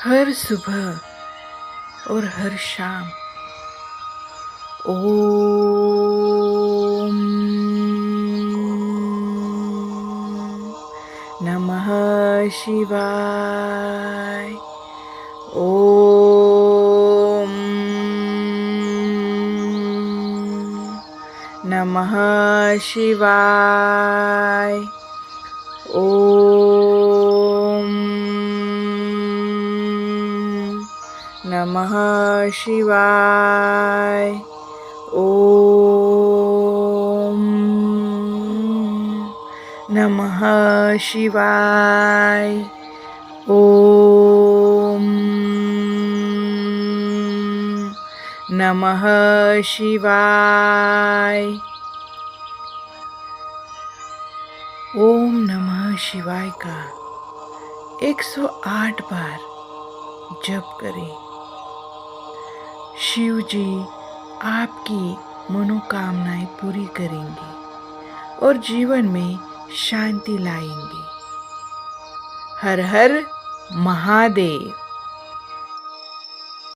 हर सुबह और हर शाम ओम नमः शिवाय। ओम नमः शिवाय। ओम नमः शिवाय। ओम नमः शिवाय। ओम नमः शिवाय। ओम नमः शिवाय का 108 बार जप करें। शिव जी आपकी मनोकामनाएं पूरी करेंगे और जीवन में शांति लाएंगे। हर हर महादेव।